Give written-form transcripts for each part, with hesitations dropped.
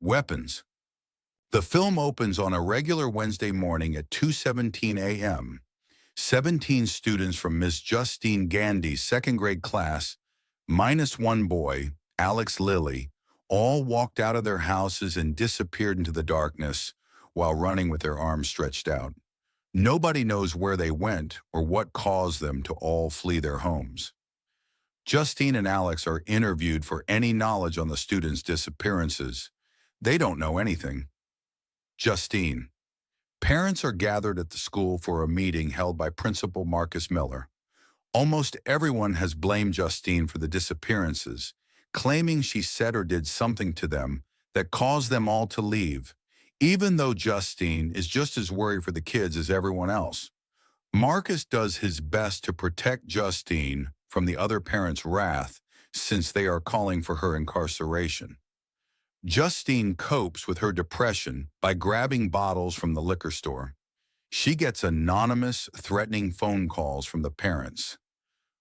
Weapons. The film opens on a regular Wednesday morning at 2:17 a.m. 17 students from Miss Justine Gandy's second grade class, minus one boy, Alex Lilly, all walked out of their houses and disappeared into the darkness while running with their arms stretched out. Nobody knows where they went or what caused them to all flee their homes. Justine and Alex are interviewed for any knowledge on the students' disappearances. They don't know anything. Justine. Parents are gathered at the school for a meeting held by Principal Marcus Miller. Almost everyone has blamed Justine for the disappearances, claiming she said or did something to them that caused them all to leave, even though Justine is just as worried for the kids as everyone else. Marcus does his best to protect Justine from the other parents' wrath, since they are calling for her incarceration. Justine copes with her depression by grabbing bottles from the liquor store. She gets anonymous, threatening phone calls from the parents.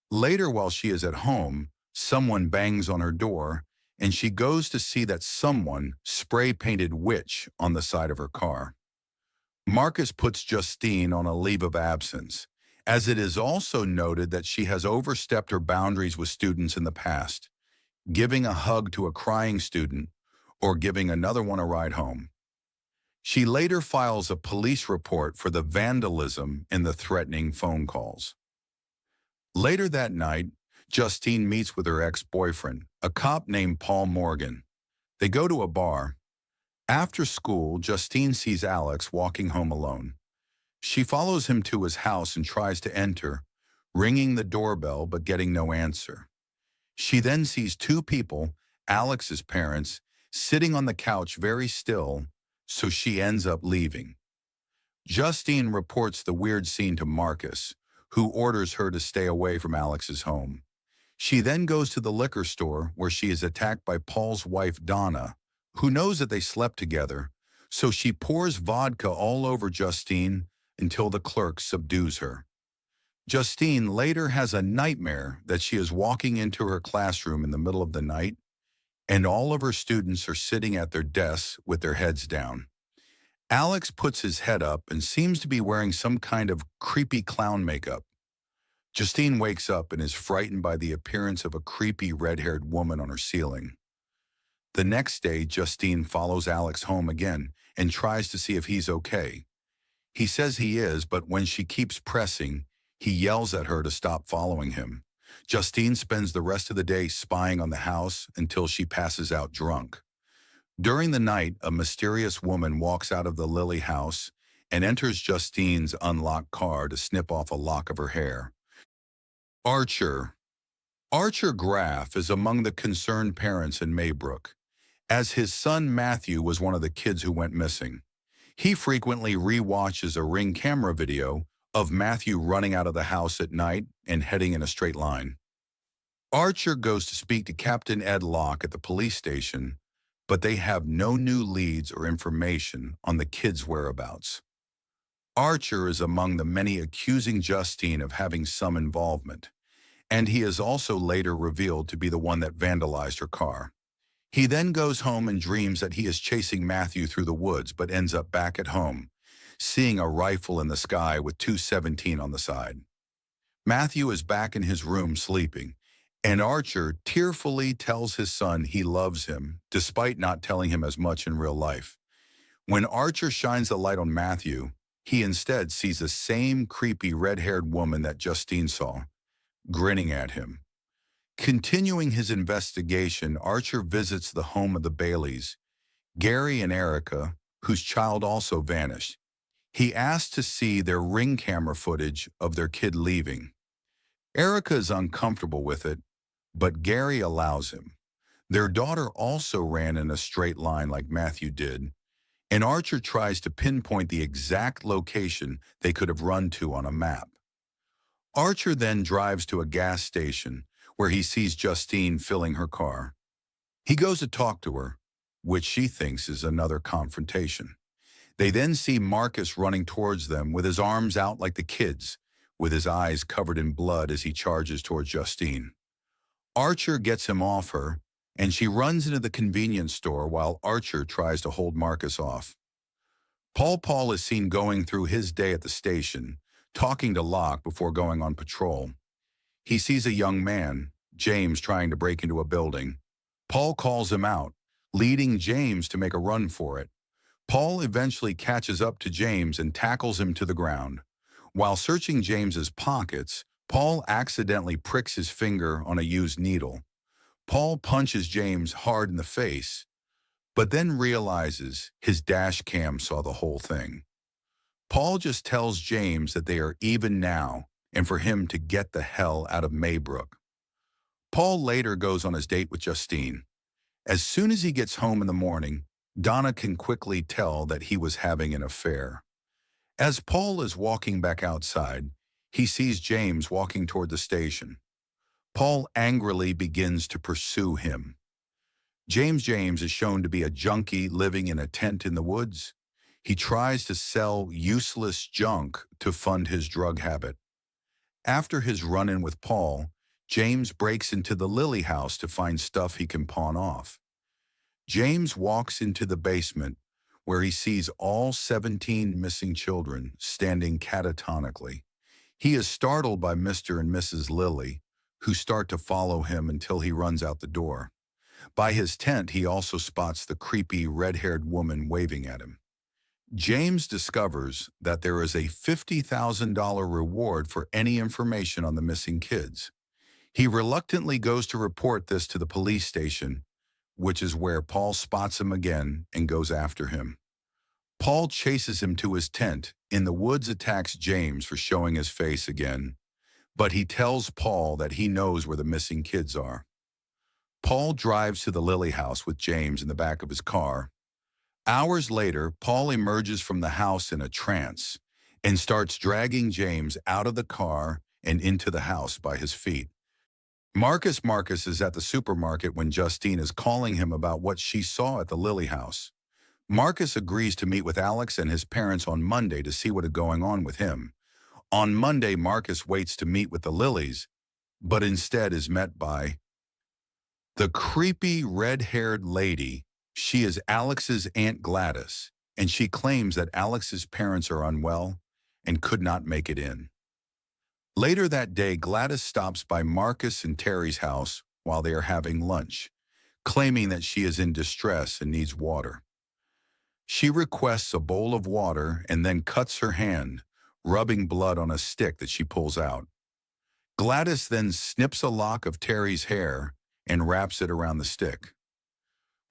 Later, while she is at home, someone bangs on her door, and she goes to see that someone spray-painted witch on the side of her car. Marcus puts Justine on a leave of absence, as it is also noted that she has overstepped her boundaries with students in the past, giving a hug to a crying student or giving another one a ride home. She later files a police report for the vandalism in the threatening phone calls. Later that night, Justine meets with her ex-boyfriend, a cop named Paul Morgan. They go to a bar. After school, Justine sees Alex walking home alone. She follows him to his house and tries to enter, ringing the doorbell but getting no answer. She then sees two people, Alex's parents, sitting on the couch very still, so she ends up leaving. Justine reports the weird scene to Marcus, who orders her to stay away from Alex's home. She then goes to the liquor store where she is attacked by Paul's wife Donna, who knows that they slept together, so she pours vodka all over Justine until the clerk subdues her. Justine later has a nightmare that she is walking into her classroom in the middle of the night, and all of her students are sitting at their desks with their heads down. Alex puts his head up and seems to be wearing some kind of creepy clown makeup. Justine wakes up and is frightened by the appearance of a creepy red-haired woman on her ceiling. The next day, Justine follows Alex home again and tries to see if he's okay. He says he is, but when she keeps pressing, he yells at her to stop following him. Justine spends the rest of the day spying on the house until she passes out drunk. During the night, a mysterious woman walks out of the Lilly house and enters Justine's unlocked car to snip off a lock of her hair. Archer. Archer Graff is among the concerned parents in Maybrook, as his son Matthew was one of the kids who went missing. He frequently re-watches a Ring camera video of Matthew running out of the house at night and heading in a straight line. Archer goes to speak to Captain Ed Locke at the police station, but they have no new leads or information on the kid's whereabouts. Archer is among the many accusing Justine of having some involvement, and he is also later revealed to be the one that vandalized her car. He then goes home and dreams that he is chasing Matthew through the woods, but ends up back at home, seeing a rifle in the sky with 217 on the side. Matthew is back in his room sleeping, and Archer tearfully tells his son he loves him, despite not telling him as much in real life. When Archer shines the light on Matthew, he instead sees the same creepy red-haired woman that Justine saw, grinning at him. Continuing his investigation, Archer visits the home of the Baileys, Gary and Erica, whose child also vanished. He asks to see their Ring camera footage of their kid leaving. Erica is uncomfortable with it, but Gary allows him. Their daughter also ran in a straight line like Matthew did, and Archer tries to pinpoint the exact location they could have run to on a map. Archer then drives to a gas station where he sees Justine filling her car. He goes to talk to her, which she thinks is another confrontation. They then see Marcus running towards them with his arms out like the kids, with his eyes covered in blood as he charges towards Justine. Archer gets him off her, and she runs into the convenience store while Archer tries to hold Marcus off. Paul is seen going through his day at the station, talking to Locke before going on patrol. He sees a young man, James, trying to break into a building. Paul calls him out, leading James to make a run for it. Paul eventually catches up to James and tackles him to the ground. While searching James's pockets, Paul accidentally pricks his finger on a used needle. Paul punches James hard in the face, but then realizes his dash cam saw the whole thing. Paul just tells James that they are even now and for him to get the hell out of Maybrook. Paul later goes on his date with Justine. As soon as he gets home in the morning, Donna can quickly tell that he was having an affair. As Paul is walking back outside, he sees James walking toward the station. Paul angrily begins to pursue him. James is shown to be a junkie living in a tent in the woods. He tries to sell useless junk to fund his drug habit. After his run-in with Paul, James breaks into the Lily house to find stuff he can pawn off. James walks into the basement where he sees all 17 missing children standing catatonically. He is startled by Mr. and Mrs. Lily, who start to follow him until he runs out the door. By his tent, he also spots the creepy red-haired woman waving at him. James discovers that there is a $50,000 reward for any information on the missing kids. He reluctantly goes to report this to the police station, which is where Paul spots him again and goes after him. Paul chases him to his tent. In the woods, attacks James for showing his face again, but he tells Paul that he knows where the missing kids are. Paul drives to the Lily house with James in the back of his car. Hours later, Paul emerges from the house in a trance and starts dragging James out of the car and into the house by his feet. Marcus is at the supermarket when Justine is calling him about what she saw at the Lily house. Marcus agrees to meet with Alex and his parents on Monday to see what is going on with him. On Monday, Marcus waits to meet with the Lillys, but instead is met by the creepy red-haired lady. She is Alex's Aunt Gladys, and she claims that Alex's parents are unwell and could not make it in. Later that day, Gladys stops by Marcus and Terry's house while they are having lunch, claiming that she is in distress and needs water. She requests a bowl of water and then cuts her hand, rubbing blood on a stick that she pulls out. Gladys then snips a lock of Terry's hair and wraps it around the stick.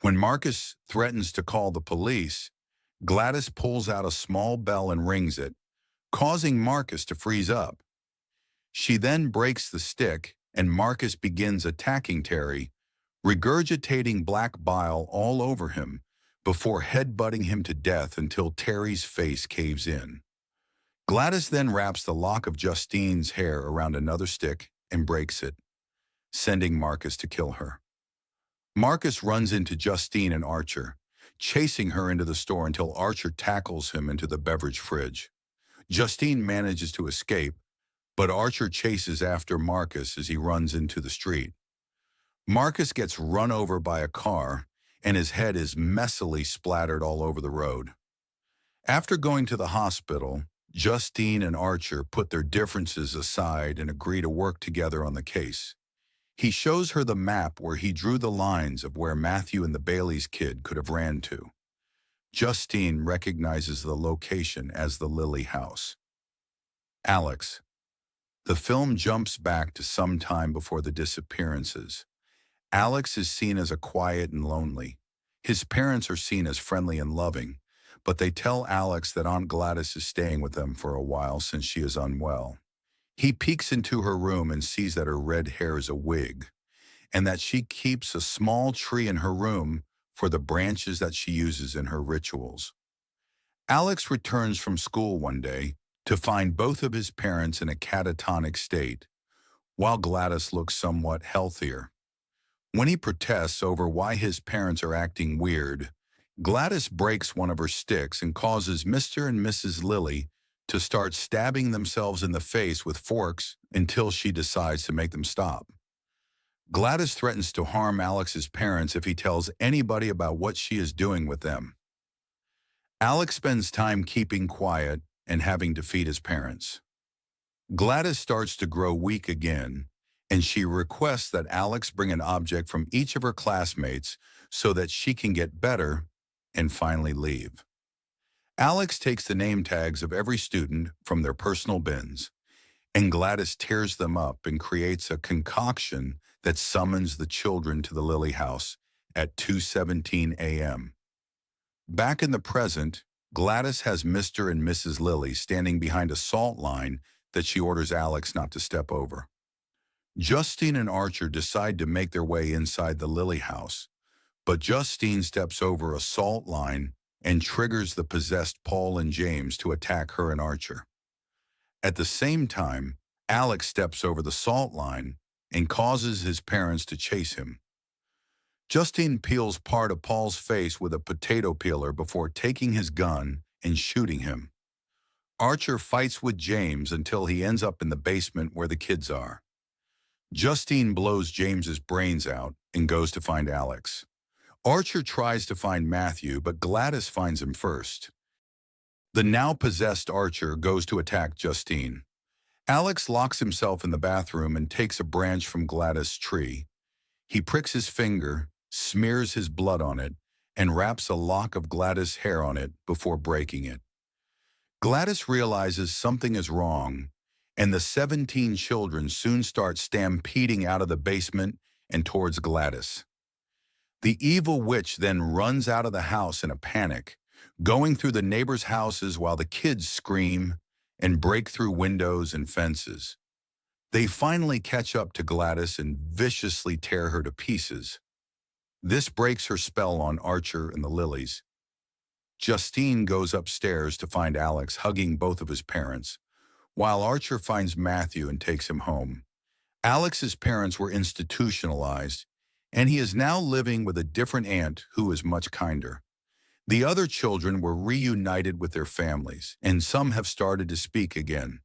When Marcus threatens to call the police, Gladys pulls out a small bell and rings it, causing Marcus to freeze up. She then breaks the stick, and Marcus begins attacking Terry, regurgitating black bile all over him before headbutting him to death until Terry's face caves in. Gladys then wraps the lock of Justine's hair around another stick and breaks it, sending Marcus to kill her. Marcus runs into Justine and Archer, chasing her into the store until Archer tackles him into the beverage fridge. Justine manages to escape, but Archer chases after Marcus as he runs into the street. Marcus gets run over by a car, and his head is messily splattered all over the road. After going to the hospital, Justine and Archer put their differences aside and agree to work together on the case. He shows her the map where he drew the lines of where Matthew and the Bailey's kid could have ran to. Justine recognizes the location as the Lily house. Alex. The film jumps back to some time before the disappearances. Alex is seen as a quiet and lonely. His parents are seen as friendly and loving, but they tell Alex that Aunt Gladys is staying with them for a while since she is unwell. He peeks into her room and sees that her red hair is a wig, and that she keeps a small tree in her room for the branches that she uses in her rituals. Alex returns from school one day to find both of his parents in a catatonic state, while Gladys looks somewhat healthier. When he protests over why his parents are acting weird, Gladys breaks one of her sticks and causes Mr. and Mrs. Lily to start stabbing themselves in the face with forks until she decides to make them stop. Gladys threatens to harm Alex's parents if he tells anybody about what she is doing with them. Alex spends time keeping quiet and having to feed his parents. Gladys starts to grow weak again, and she requests that Alex bring an object from each of her classmates so that she can get better and finally leave. Alex takes the name tags of every student from their personal bins, and Gladys tears them up and creates a concoction that summons the children to the Lily House at 2:17 a.m. Back in the present, Gladys has Mr. and Mrs. Lily standing behind a salt line that she orders Alex not to step over. Justine and Archer decide to make their way inside the Lily House, but Justine steps over a salt line and triggers the possessed Paul and James to attack her and Archer. At the same time, Alex steps over the salt line and causes his parents to chase him. Justine peels part of Paul's face with a potato peeler before taking his gun and shooting him. Archer fights with James until he ends up in the basement where the kids are. Justine blows James's brains out and goes to find Alex. Archer tries to find Matthew, but Gladys finds him first. The now possessed Archer goes to attack Justine. Alex locks himself in the bathroom and takes a branch from Gladys' tree. He pricks his finger, smears his blood on it, and wraps a lock of Gladys' hair on it before breaking it. Gladys realizes something is wrong, and the 17 children soon start stampeding out of the basement and towards Gladys. The evil witch then runs out of the house in a panic, going through the neighbors' houses while the kids scream and break through windows and fences. They finally catch up to Gladys and viciously tear her to pieces. This breaks her spell on Archer and the Lilies. Justine goes upstairs to find Alex hugging both of his parents, while Archer finds Matthew and takes him home. Alex's parents were institutionalized, and he is now living with a different aunt who is much kinder. The other children were reunited with their families, and some have started to speak again.